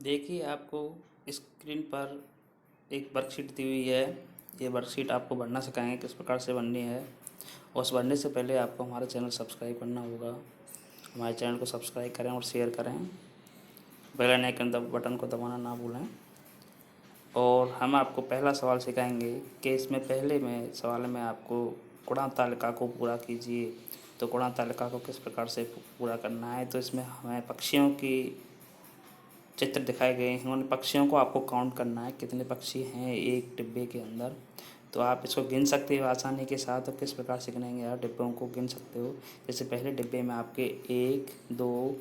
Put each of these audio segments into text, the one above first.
देखिए आपको स्क्रीन पर एक वर्कशीट दी हुई है। ये वर्कशीट आपको भरना सिखाएंगे किस प्रकार से बननी है। और उस भरने से पहले आपको हमारा चैनल सब्सक्राइब करना होगा। हमारे चैनल को सब्सक्राइब करें और शेयर करें। बेल आइकन बटन को दबाना ना भूलें। और हम आपको पहला सवाल सिखाएंगे कि इसमें पहले में सवाल में आपको गुणा तालिका को पूरा कीजिए। तो गुणा तालिका को किस प्रकार से पूरा करना है, तो इसमें हमें पक्षियों की चित्र दिखाए गए हैं। उन पक्षियों को आपको काउंट करना है, कितने पक्षी हैं एक डिब्बे के अंदर। तो आप इसको गिन सकते हो आसानी के साथ। और किस प्रकार से गिनेंगे, आप डिब्बों को गिन सकते हो। जैसे पहले डिब्बे में आपके एक दो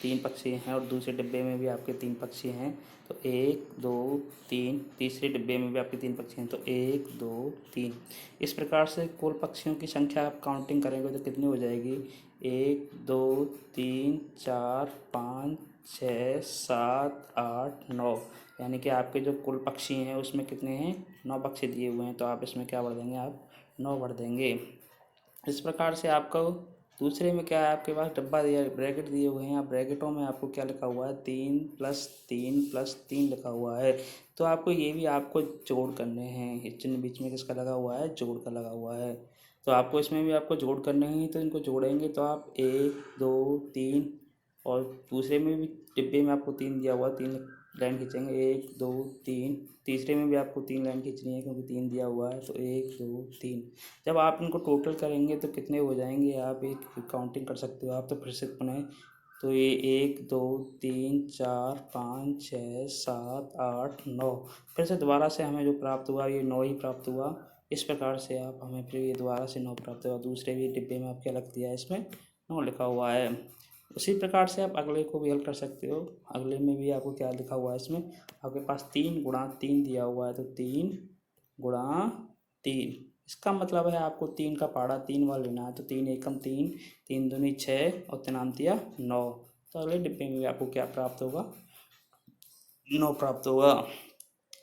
तीन पक्षी हैं, और दूसरे डिब्बे में भी आपके तीन पक्षी हैं। तो एक दो तीन। तीसरे डिब्बे में भी आपके तीन पक्षी हैं, तो एक दो तीन। इस प्रकार से कुल पक्षियों की संख्या आप काउंटिंग करेंगे तो कितनी हो जाएगी, एक दो तीन चार पाँच छः सात आठ नौ। यानी कि आपके जो कुल पक्षी हैं उसमें कितने हैं, 9 पक्षी दिए हुए हैं। तो आप इसमें क्या भर देंगे, आप 9 भर देंगे। इस प्रकार से आपको दूसरे में क्या है, आपके पास डब्बा दिया, ब्रैकेट दिए हुए हैं। आप ब्रैकेटों में आपको क्या लिखा हुआ है, 3+3+3 लिखा हुआ है। तो आपको ये भी आपको जोड़ करने हैं। इस चिन्ह बीच में किसका लगा हुआ है, जोड़ का लगा हुआ है। तो आपको इसमें भी आपको जोड़ करने हैं। तो इनको जोड़ेंगे तो आप 1 2 3, और दूसरे में भी डिब्बे में आपको 3 दिया हुआ, 3 लाइन खींचेंगे, 1 2 3। तीसरे में भी आपको 3 लाइन खींचनी है क्योंकि 3 दिया हुआ है। तो 1 2 3। जब आप इनको टोटल करेंगे तो कितने हो जाएंगे, आप एक काउंटिंग कर सकते हो। आप तो फिर से पुनः, तो ये 1 2 3 4 5 6 7 8 9। फिर से दोबारा से हमें जो प्राप्त हुआ ये 9 ही प्राप्त हुआ। इस प्रकार से आप हमें फिर ये दोबारा से 9 प्राप्त हुआ। दूसरे भी डिब्बे में आप क्या लग दिया है, इसमें 9 लिखा हुआ है। उसी प्रकार से आप अगले को भी हल कर सकते हो। अगले में भी आपको क्या लिखा हुआ है, इसमें आपके पास 3 × 3 दिया हुआ है। तो 3 × 3। इसका मतलब है आपको 3 का पहाड़ा 3 बार लेना है। तो 3 एकम 3, 3 दूनी 6 और 3 9। तो अगले डिब्बे में भी आपको क्या प्राप्त होगा, 9 प्राप्त होगा।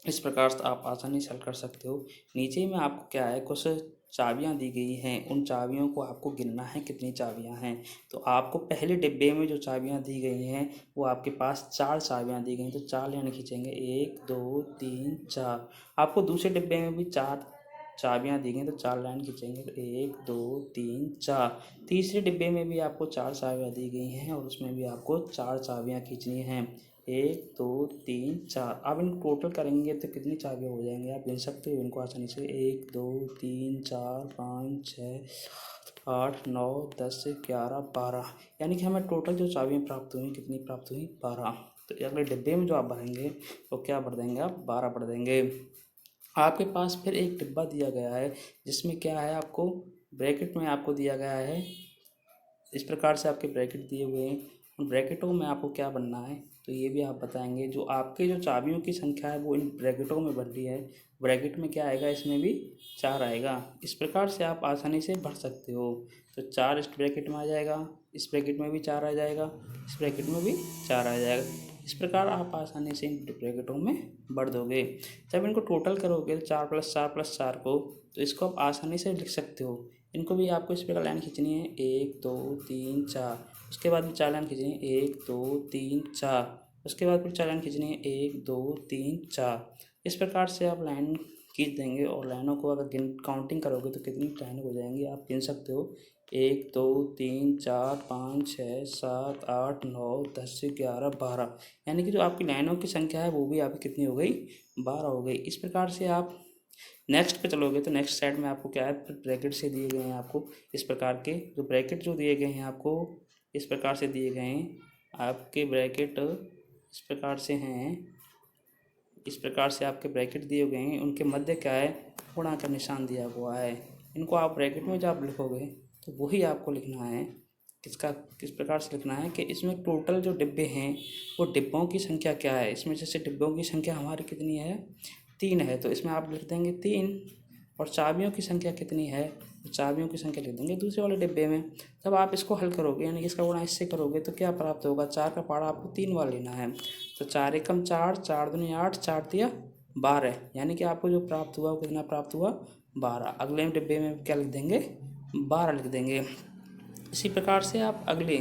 इस प्रकार से आप आसानी से हल कर सकते हो। नीचे में आपको क्या है, कुछ चाबियां दी गई हैं। उन चाबियों को आपको गिनना है कितनी चाबियां हैं। तो आपको पहले डिब्बे में जो चाबियां दी गई हैं वो आपके पास 4 चाबियां दी गई। तो 4 लाइन खींचेंगे, 1 2 3 4। आपको दूसरे डिब्बे में भी 4 चाबियां दी गई, तो 4 लाइन खींचेंगे, तो 1 2 3 4। तीसरे डिब्बे में भी आपको 4 चाबियां दी गई हैं, और उसमें भी आपको 4 चाबियां खींचनी हैं, 1 2 3 4। आप इनको टोटल करेंगे तो कितनी चाबियाँ हो जाएंगे, आप गिन सकते हो इनको आसानी से। 1 2 3 4 5 6 8 9 10 11 12। यानी कि हमें टोटल जो चाबियाँ प्राप्त हुई कितनी प्राप्त हुई, 12। तो अगले डिब्बे में जो आप भरेंगे तो क्या भर देंगे, आप 12 भर देंगे। आपके पास फिर एक डिब्बा दिया गया है जिसमें क्या है, आपको ब्रैकेट में आपको दिया गया है। इस प्रकार से आपके ब्रैकेट दिए हुए हैं। उन ब्रैकेटों में आपको क्या बनना है, तो ये भी आप बताएंगे। जो आपके जो चाबियों की संख्या है वो इन ब्रैकेटों में बन रही है। ब्रैकेट में क्या आएगा, इसमें भी 4 आएगा। इस प्रकार से आप आसानी से भर सकते हो। तो 4 इस ब्रैकेट में आ जाएगा, इस ब्रैकेट में भी 4 आ जाएगा, इस ब्रैकेट में भी 4 आ जाएगा। इस प्रकार आप आसानी से इन ब्रैकेटों में भर दोगे। जब इनको टोटल करोगे तो 4+4+4 को, तो इसको आप आसानी से लिख सकते हो। इनको भी आपको इस प्रकार लाइन खींचनी है, 1 2 3 4। उसके बाद भी 4 लाइन खींचनी है, 1 2 3 4। उसके बाद फिर 4 लाइन खींचनी है, 1 2 3 4। इस प्रकार से आप लाइन खींच देंगे। और लाइनों को अगर गिन काउंटिंग करोगे तो कितनी लाइन हो जाएंगी, आप गिन सकते हो। 1 2 3 4 5 6 7 8 9 10 11 12। यानी कि जो आपकी लाइनों की संख्या है वो भी आपकी कितनी हो गई, 12 हो गई। इस प्रकार से आप नेक्स्ट पे चलोगे तो नेक्स्ट साइड में आपको क्या है, ब्रैकेट से दिए गए हैं आपको इस प्रकार के। जो ब्रैकेट जो दिए गए हैं आपको इस प्रकार से दिए गए हैं। आपके ब्रैकेट इस प्रकार से हैं। इस प्रकार से आपके ब्रैकेट दिए गए हैं, उनके मध्य क्या है, गुणा का निशान दिया हुआ है। इनको आप ब्रैकेट में जब आप लिखोगे तो वही आपको लिखना है। किस प्रकार से लिखना है कि इसमें टोटल जो डिब्बे हैं वो डिब्बों की संख्या क्या है। इसमें जैसे डिब्बों की संख्या हमारी कितनी है, 3 है, तो इसमें आप लिख देंगे 3। और चाबियों की संख्या कितनी है, तो चाबियों की संख्या लिख देंगे दूसरे वाले डिब्बे में। जब आप इसको हल करोगे यानी कि इसका गुणा इससे करोगे तो क्या प्राप्त होगा, 4 का पहाड़ा आपको 3 बार लेना है। तो 4 एकम 4, 4 दूनी 8, 4 तिया 12। यानी कि आपको जो प्राप्त हुआ वो कितना प्राप्त हुआ, 12। अगले डिब्बे में क्या लिख देंगे, 12 लिख देंगे। इसी प्रकार से आप अगले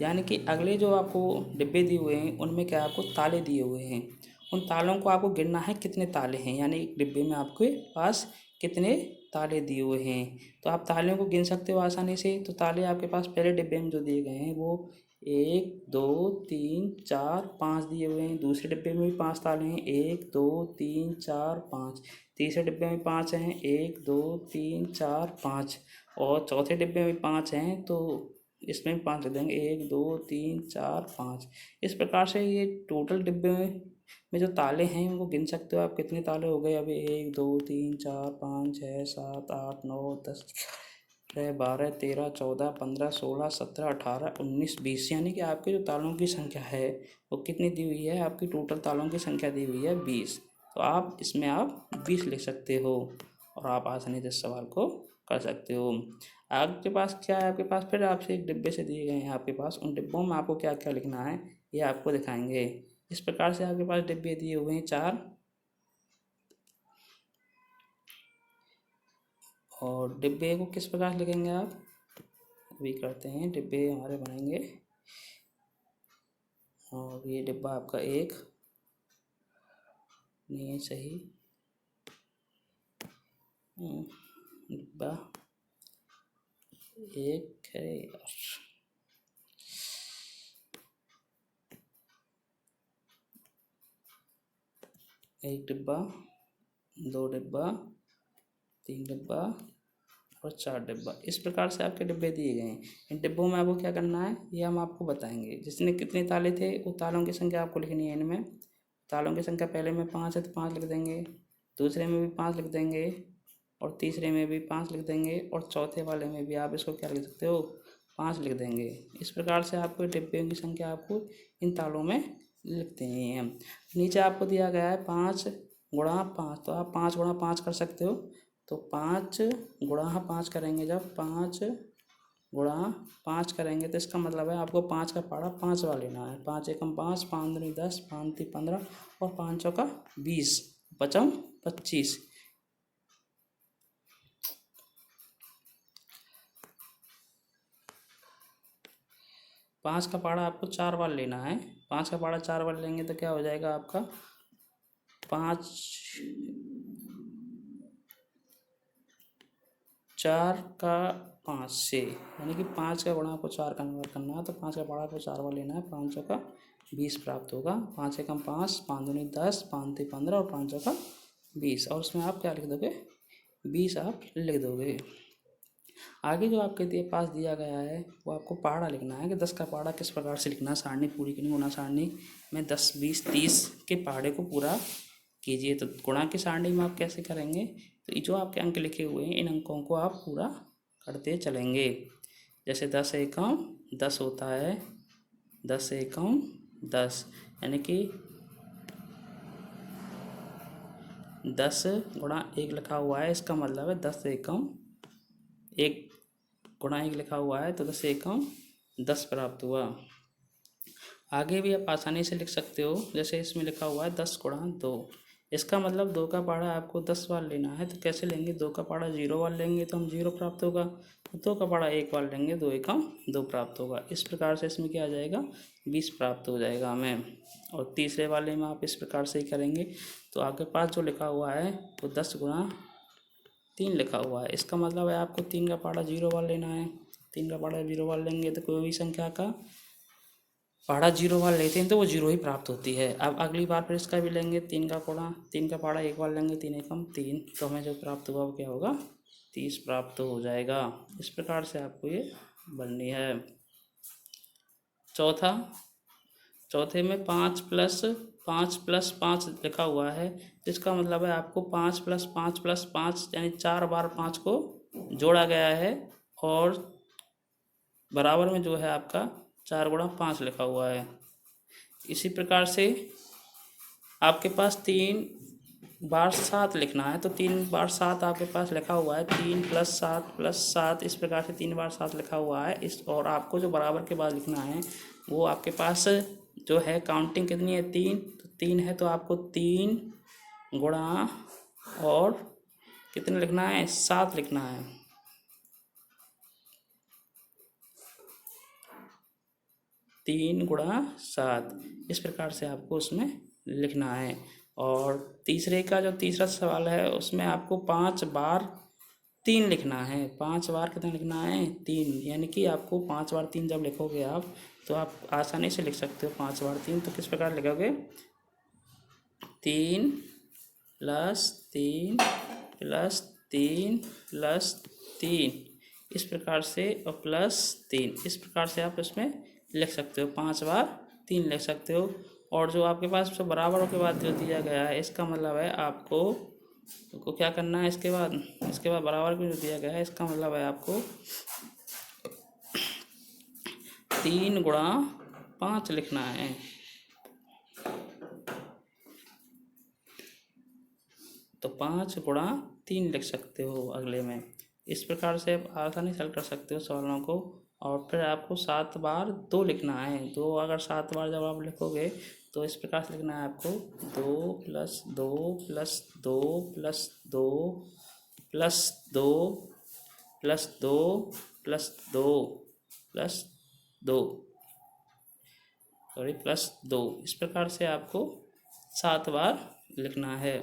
यानी कि अगले जो आपको डिब्बे दिए हुए हैं उनमें क्या आपको ताले दिए हुए हैं, उन तालों को आपको गिनना है कितने ताले हैं, यानी एक डिब्बे में आपके पास कितने ताले दिए हुए हैं। तो आप तालों को गिन सकते हो आसानी से। तो ताले आपके पास पहले डिब्बे में जो दिए गए हैं वो 1 2 3 4 5 दिए हुए हैं। दूसरे डिब्बे में भी 5 ताले हैं, 1 2 3 4 5। तीसरे डिब्बे में 5 हैं, 1 2 3 4 5। और चौथे डिब्बे में 5 हैं, तो इसमें भी 5 लिख देंगे, 1 2 3 4 5। इस प्रकार से ये टोटल डिब्बे में जो ताले हैं उनको गिन सकते हो आप कितने ताले हो गए। अभी 1 2 3 4 5 6 7 8 9 10 11 12 13 14 15 16 17 18 19 20, यानी कि आपके जो तालों की संख्या है वो कितनी दी हुई है, आपकी टोटल तालों की संख्या दी हुई है 20। तो आप इसमें आप 20 लिख सकते हो और आप आसानी से इस सवाल को कर सकते हो। आपके पास क्या है, आपके पास फिर आपसे एक डिब्बे से दिए गए हैं आपके पास, उन डिब्बों में आपको क्या क्या लिखना है ये आपको दिखाएंगे। इस प्रकार से आपके पास डिब्बे दिए हुए हैं 4, और डिब्बे को किस प्रकार से लिखेंगे आप अभी करते हैं। डिब्बे हमारे बनेंगे, और ये डिब्बा आपका 1 नहीं है सही, डिब्बा 1 है यार, एक डिब्बा, 2 डिब्बा, 3 डिब्बा और 4 डिब्बा। इस प्रकार से आपके डिब्बे दिए गए हैं। इन डिब्बों में आपको क्या करना है ये हम आपको बताएंगे। जिसने कितने ताले थे वो तालों की संख्या आपको लिखनी है। इनमें तालों की संख्या पहले में 5 है तो 5 लिख देंगे, दूसरे में भी 5 लिख देंगे, और तीसरे में भी 5 लिख देंगे, और चौथे वाले में भी आप इसको क्या लिख सकते हो 5 लिख देंगे। इस प्रकार से आपको डिब्बे की संख्या आपको इन तालों में लिख देनी है। नीचे आपको दिया गया है 5 गुणा 5, तो आप 5 गुणा 5 कर सकते हो। तो 5 गुणा 5 करेंगे, जब 5 गुणा 5 करेंगे तो इसका मतलब है आपको 5 का पारा 5 वाला लेना है। 5 एकम 5, 5 दूनी 10, 5 तीन 15 और 5 चौका 20, 5 25। 5 का पारा आपको 4 बार लेना है। 5 का पारा 4 बार लेंगे तो क्या हो जाएगा आपका 5 4 का 5 से, यानी कि 5 का गुणा आपको 4 कन्वर्ट करना है। तो 5 का पारा आपको 4 बार लेना है, 5 चौका 20 प्राप्त होगा। 5 एकम 5, 5 दूनी 10, 5 तीन 15 और 5 चौका 20, और उसमें आप क्या लिख दोगे 20 आप लिख दोगे। आगे जो आपके पास दिया गया है वो आपको पहाड़ा लिखना है कि 10 का पहाड़ा किस प्रकार से लिखना है। सारणी पूरी करनी, गुणा सारणी में 10 20 30 के पहाड़े को पूरा कीजिए। तो गुणा की सारणी में आप कैसे करेंगे, तो ये जो आपके अंक लिखे हुए हैं इन अंकों को आप पूरा करते चलेंगे। जैसे 10 एकम 10 होता है, 10 एकम 10, यानी कि 10 गुणा 1 लिखा हुआ है, इसका मतलब है 10 एकम 1 गुणा 1 लिखा हुआ है, तो 10 एकम 10 प्राप्त हुआ। आगे भी आप आसानी से लिख सकते हो, जैसे इसमें लिखा हुआ है 10 गुणा 2, इसका मतलब 2 का पारा आपको 10 बार लेना है। तो कैसे लेंगे, 2 का पारा 0 बार लेंगे तो हम 0 प्राप्त होगा, 2 का पारा 1 बार लेंगे 2 एकम 2 प्राप्त होगा। इस प्रकार से इसमें क्या आ जाएगा 20 प्राप्त हो जाएगा हमें। और तीसरे वाले में आप इस प्रकार से ही करेंगे। तो आपके पास जो लिखा हुआ है वो 10 गुणा 3 लिखा हुआ है, इसका मतलब है आपको 3 का पारा 0 बार लेना है। 3 का पारा 0 बार लेंगे तो कोई भी संख्या का पारा 0 बार लेते हैं तो वो 0 ही प्राप्त होती है। अब अगली बार फिर इसका भी लेंगे, 3 का गुणा 3 का पारा 1 बार लेंगे, 3 एकम 3, तो हमें जो प्राप्त हुआ वो क्या होगा 30 प्राप्त हो जाएगा। इस प्रकार से आपको ये बननी है। चौथे में 5 प्लस 5 लिखा हुआ है, इसका मतलब है आपको 5 प्लस 5 प्लस 5 यानी 4 बार 5 को जोड़ा गया है, और बराबर में जो है आपका 4 गुणा 5 लिखा हुआ है। इसी प्रकार से आपके पास 3 बार 7 लिखना है, तो 3 बार 7 आपके पास लिखा हुआ है, 3 प्लस 7, इस प्रकार से 3 बार 7 लिखा हुआ है। इस और आपको जो बराबर के बाद लिखना है वो आपके पास जो है काउंटिंग कितनी है 3, तो 3 है, तो आपको 3 गुणा और कितने लिखना है 7 लिखना है। 3 × 7, इस प्रकार से आपको उसमें लिखना है। और तीसरे का जो तीसरा सवाल है उसमें आपको 5 बार 3 लिखना है। 5 बार कितना लिखना है? 3, यानी कि आपको 5 बार 3 जब लिखोगे आप तो आप आसानी से लिख सकते हो 5 बार 3। तो किस प्रकार लिखोगे? 3 + 3 + 3 + 3, इस प्रकार से, और +3, इस प्रकार से आप इसमें लिख सकते हो। 5 बार 3 लिख सकते हो। और जो आपके पास जो बराबरों के बाद जो दिया गया है, इसका मतलब है आपको क्या करना है इसके बाद बराबर में जो दिया गया है, इसका मतलब है आपको 3 × 5 लिखना है। तो 5 × 3 लिख सकते हो अगले में। इस प्रकार से आप आसानी से हल कर सकते हो सवालों को। और फिर आपको 7 बार 2 लिखना है। 2 अगर 7 बार जब आप लिखोगे तो इस प्रकार से लिखना है आपको 2 + 2 + 2 + 2 + 2 + 2 + 2 + 2 +2, इस प्रकार से आपको 7 बार लिखना है।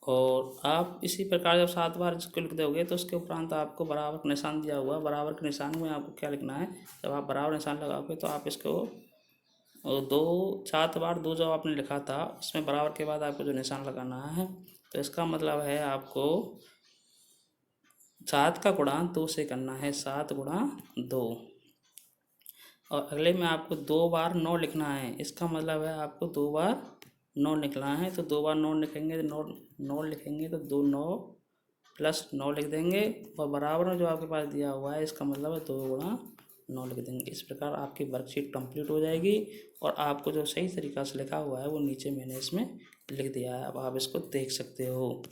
और आप इसी प्रकार जब 7 बार इसको लिख दोगे तो उसके उपरांत आपको बराबर का निशान दिया हुआ है। बराबर के निशान में आपको क्या लिखना है? जब आप बराबर निशान लगाओगे तो आप इसको 7 बार 2 जो आपने लिखा था उसमें बराबर के बाद आपको जो निशान लगाना है, तो इसका मतलब है आपको 7 का गुणांक 2 से करना है। 7 × 2। और अगले में आपको 2 बार 9 लिखना है। इसका मतलब है आपको 2 बार 9 लिखना है। तो 2 बार 9 लिखेंगे तो 9 लिखेंगे तो 2 9 + 9 लिख देंगे। और बराबर में जो आपके पास दिया हुआ है, इसका मतलब है 2 × 9 लिख देंगे। इस प्रकार आपकी वर्कशीट कंप्लीट हो जाएगी। और आपको जो सही तरीक़ा से लिखा हुआ है वो नीचे मैंने इसमें लिख दिया है। अब आप इसको देख सकते हो।